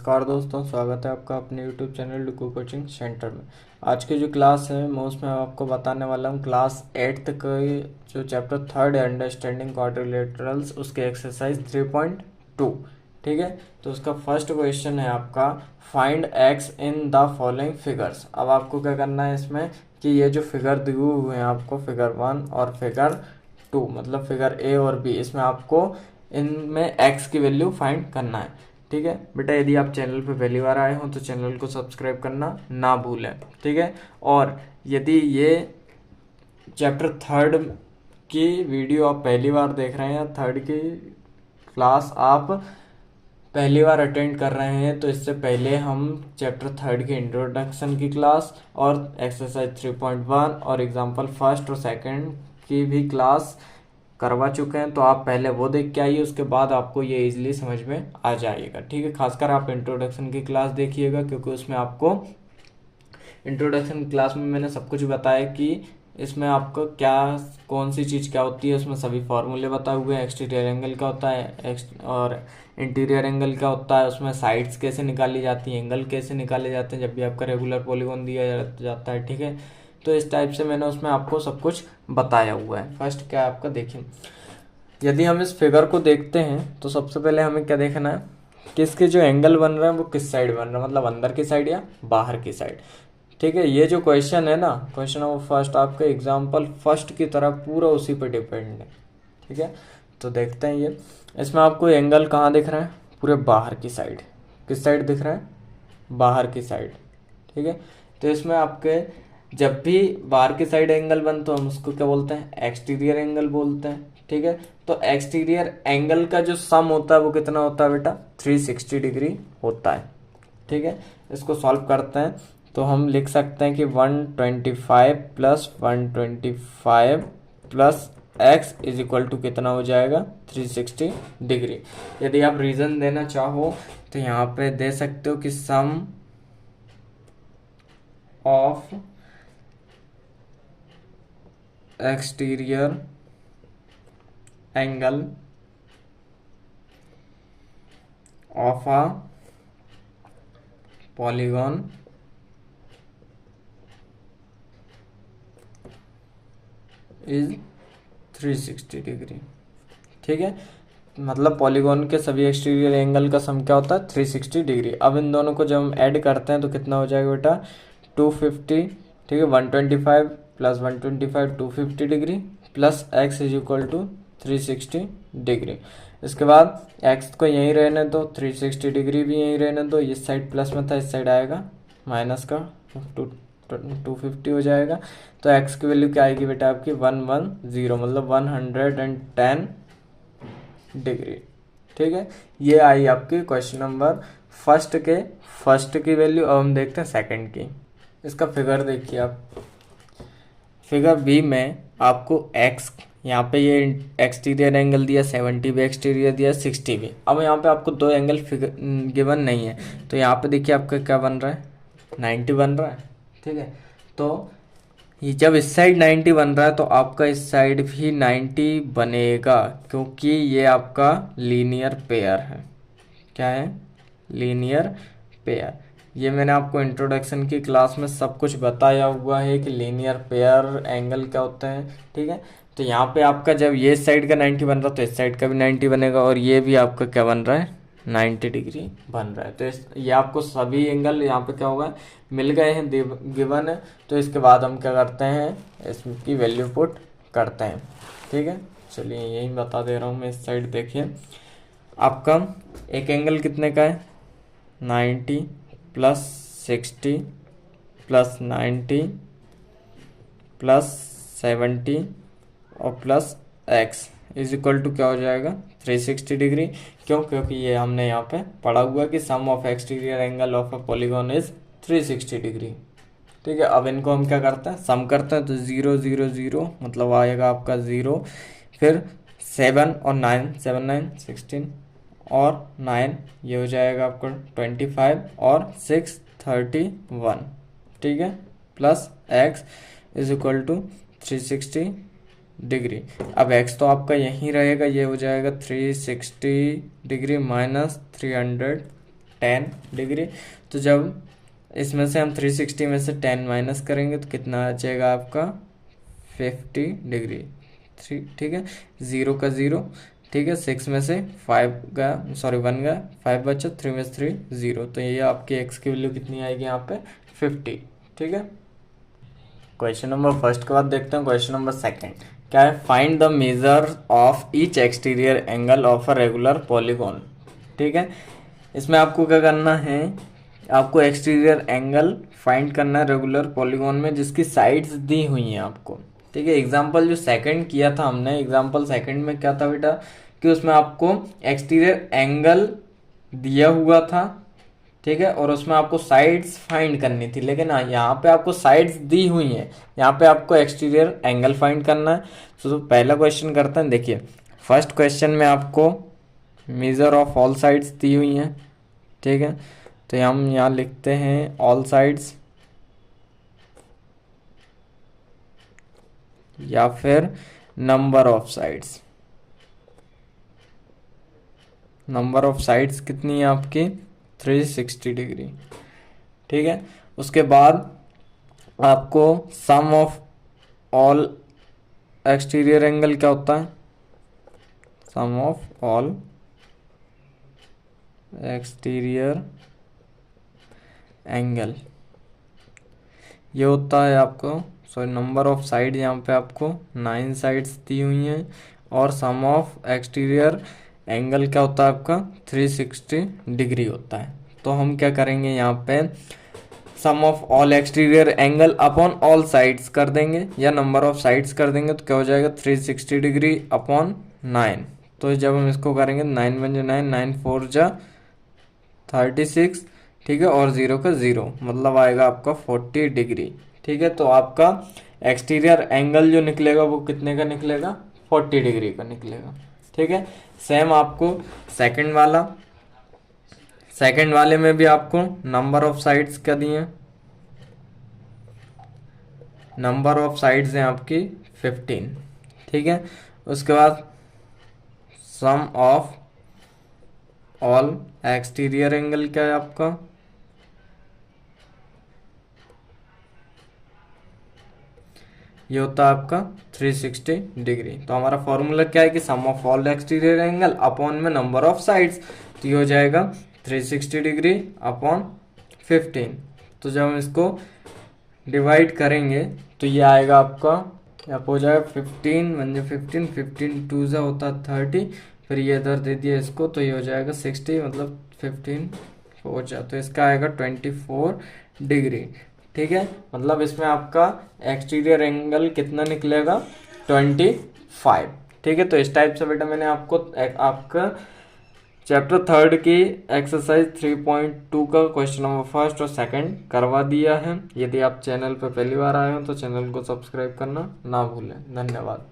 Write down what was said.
नमस्कार दोस्तों, स्वागत है आपका अपने YouTube चैनल डुकू कोचिंग सेंटर में। आज की जो क्लास है मैं उसमें आपको बताने वाला हूँ क्लास 8th के जो चैप्टर 3 है अंडरस्टैंडिंग क्वाड्रिलेटरल्स, उसके एक्सरसाइज 3.2। ठीक है, तो उसका फर्स्ट क्वेश्चन है आपका find x in the following figures. अब आपको क्या करना है इसमें कि ये जो फिगर दिए हुए हैं आपको, फिगर 1 और फिगर 2, मतलब फिगर ए और बी, इसमें आपको इनमें एक्स की वैल्यू फाइंड करना है। ठीक है बेटा, यदि आप चैनल पे पहली बार आए हो तो चैनल को सब्सक्राइब करना ना भूलें। ठीक है, और यदि ये चैप्टर 3 की वीडियो आप पहली बार देख रहे हैं या 3 की क्लास आप पहली बार अटेंड कर रहे हैं तो इससे पहले हम चैप्टर 3 की इंट्रोडक्शन की क्लास और एक्सरसाइज 3.1 और एग्जाम्पल फर्स्ट और सेकंड की भी क्लास करवा चुके हैं, तो आप पहले वो देख के आइए, उसके बाद आपको ये इजीली समझ में आ जाएगा। ठीक है, खासकर आप इंट्रोडक्शन की क्लास देखिएगा क्योंकि उसमें आपको इंट्रोडक्शन क्लास में मैंने सब कुछ बताया कि इसमें आपको क्या कौन सी चीज़ क्या होती है, उसमें सभी फॉर्मूले बताए हुए हैं। एक्सटीरियर एंगल क्या होता है और इंटीरियर एंगल क्या होता है, उसमें साइड्स कैसे निकाली जाती हैं, एंगल कैसे निकाले जाते हैं जब भी आपका रेगुलर पॉलीगॉन दिया जाता है। ठीक है, तो इस टाइप से मैंने उसमें आपको सब कुछ बताया हुआ है। फर्स्ट क्या है आपका, देखिए यदि हम इस फिगर को देखते हैं तो सबसे पहले हमें क्या देखना है कि इसके जो एंगल बन रहे हैं वो किस साइड बन रहा है, मतलब अंदर की साइड या बाहर की साइड। ठीक है, ये जो क्वेश्चन है ना, क्वेश्चन नंबर फर्स्ट आपका एग्जाम्पल फर्स्ट की तरह पूरा उसी पे डिपेंड है। ठीक है, तो देखते हैं ये इसमें आपको एंगल कहाँ दिख रहा है, पूरे बाहर की साइड। किस साइड दिख रहा है, बाहर की साइड। ठीक है, तो इसमें आपके जब भी बाहर की साइड एंगल बन तो हम उसको क्या बोलते हैं, एक्सटीरियर एंगल बोलते हैं। ठीक है, तो एक्सटीरियर एंगल का जो सम होता है वो कितना होता है बेटा, 360 डिग्री होता है। ठीक है, इसको सॉल्व करते हैं तो हम लिख सकते हैं कि 125 plus 125 plus x is equal to कितना हो जाएगा, 360 डिग्री। यदि आप रीजन देना चाहो तो यहाँ पे दे सकते हो कि sum of exterior angle of a polygon is 360 degree. ठीक है, मतलब पॉलीगॉन के सभी एक्सटीरियर एंगल का सम क्या होता है, 360 डिग्री। अब इन दोनों को जब हम ऐड करते हैं तो कितना हो जाएगा बेटा, 250। ठीक है, 125 plus 125 250 degree plus x is equal to 360 degree. इसके बाद एक्स को यहीं रहने दो, 360 डिग्री भी यहीं रहने दो, इस साइड प्लस में था इस साइड आएगा माइनस का, 250 हो जाएगा। तो एक्स की वैल्यू क्या आएगी बेटा आपकी 110, मतलब 110 डिग्री। ठीक है, ये आई आपकी क्वेश्चन नंबर फर्स्ट की वैल्यू। अब हम देखते हैं सेकंड की। इसका फिगर देखिए आप, फिगर बी में आपको एक्स, यहाँ पे ये एक्सटीरियर एंगल दिया 70 भी, एक्सटीरियर दिया 60 भी। अब यहाँ पे आपको दो एंगल फिगर गिवन नहीं है, तो यहाँ पे देखिए आपका क्या बन रहा है, 90 बन रहा है। ठीक है, तो ये जब इस साइड 90 बन रहा है तो आपका इस साइड भी 90 बनेगा, क्योंकि ये आपका लीनियर पेयर है। क्या है, लीनियर पेयर। ये मैंने आपको इंट्रोडक्शन की क्लास में सब कुछ बताया हुआ है कि लीनियर पेयर एंगल क्या होते हैं। ठीक है, तो यहाँ पे आपका जब ये साइड का 90 बन रहा है तो इस साइड का भी 90 बनेगा, और ये भी आपका क्या बन रहा है, 90 डिग्री बन रहा है। तो ये आपको सभी एंगल यहाँ पे क्या होगा, मिल गए हैं, गिवन है। तो इसके बाद हम क्या करते हैं, इसकी वैल्यू पुट करते हैं। ठीक है, चलिए यही बता दे रहा हूँ मैं। इस साइड देखिए आपका एक एंगल कितने का है, 90 प्लस 60 प्लस 90 प्लस 70 और plus x is equal to क्या हो जाएगा, 360 डिग्री। क्यों, क्योंकि ये हमने यहाँ पे पढ़ा हुआ कि sum of exterior angle of a polygon is 360 degree. ठीक है, अब इनको हम क्या करते हैं, सम करते हैं, तो 0 0 0 मतलब आएगा आपका 0, फिर 7 और 9, 7 9 16 और 9 ये हो जाएगा आपका 25 और 6 31। ठीक है, plus x is equal to 360 degree. अब x तो आपका यहीं रहेगा, ये हो जाएगा 360 डिग्री माइनस 310 10 डिग्री। तो जब इसमें से हम 360 में से 10 माइनस करेंगे तो कितना आ जाएगा आपका 50 डिग्री। ठीक है, 0 का 0, ठीक है, 6 में से 5 का सॉरी 1 का 5 बचा, 3 में से 3 0, तो ये आपकी एक्स की वैल्यू कितनी आएगी यहाँ पे 50। ठीक है, क्वेश्चन नंबर फर्स्ट के बाद देखते हैं क्वेश्चन नंबर सेकंड क्या है। Find the measure of each exterior angle of a regular polygon. ठीक है, इसमें आपको क्या करना है, आपको एक्सटीरियर एंगल फाइंड करना है रेगुलर पॉलीगॉन में जिसकी साइड्स दी हुई हैं आपको। ठीक है, एग्जाम्पल जो सेकंड किया था हमने, एग्जाम्पल सेकंड में क्या था बेटा कि उसमें आपको एक्सटीरियर एंगल दिया हुआ था, ठीक है, और उसमें आपको साइड्स फाइंड करनी थी, लेकिन यहाँ पे आपको साइड्स दी हुई हैं, यहाँ पे आपको एक्सटीरियर एंगल फाइंड करना है। तो पहला क्वेश्चन करते हैं। देखिए फर्स्ट क्वेश्चन में आपको मेजर ऑफ ऑल साइड्स दी हुई हैं, ठीक है, तो हम यहाँ लिखते हैं ऑल साइड्स या फिर number of sides. Number of sides कितनी है आपकी 360 डिग्री। ठीक है, उसके बाद आपको सम ऑफ ऑल एक्सटीरियर एंगल क्या होता है, सम ऑफ ऑल एक्सटीरियर एंगल ये होता है आपको सॉरी नंबर ऑफ साइड, यहाँ पे आपको 9 साइड्स दी हुई हैं, और सम ऑफ एक्सटीरियर एंगल क्या होता है आपका 360 डिग्री होता है। तो हम क्या करेंगे यहाँ पे sum of all exterior angle upon all sides कर देंगे या नंबर ऑफ साइड्स कर देंगे, तो क्या हो जाएगा 360 डिग्री अपॉन 9। तो जब हम इसको करेंगे 9 बन जा 9, 9 4 जा 36, ठीक है, और 0 का 0 मतलब आएगा आपका 40 डिग्री। ठीक है, तो आपका एक्सटीरियर एंगल जो निकलेगा वो कितने का निकलेगा 40 डिग्री का निकलेगा। ठीक है, सेम आपको सेकंड वाले में भी आपको नंबर ऑफ साइड्स क्या दिए हैं, नंबर ऑफ साइड्स हैं आपकी 15। ठीक है, उसके बाद सम ऑफ ऑल एक्सटीरियर एंगल क्या है आपका ये होता है आपका 360 डिग्री। तो हमारा फॉर्मूला क्या है कि sum of all exterior angle upon में नंबर ऑफ साइड्स, तो ये हो जाएगा 360 डिग्री अपॉन 15। तो जब हम इसको डिवाइड करेंगे तो ये आएगा आपका यहाँ हो जाएगा 15 वन 15, 15 टू जा होता है 30, फिर ये इधर दे दिया इसको तो ये हो जाएगा 60, मतलब 15 हो जाए तो इसका आएगा 24 डिग्री। ठीक है, मतलब इसमें आपका एक्सटीरियर एंगल कितना निकलेगा 25। ठीक है, तो इस टाइप से बेटा मैंने आपको आपका चैप्टर थर्ड की एक्सरसाइज 3.2 का क्वेश्चन नंबर फर्स्ट और सेकंड करवा दिया है। यदि आप चैनल पर पहली बार आए हो तो चैनल को सब्सक्राइब करना ना भूलें। धन्यवाद।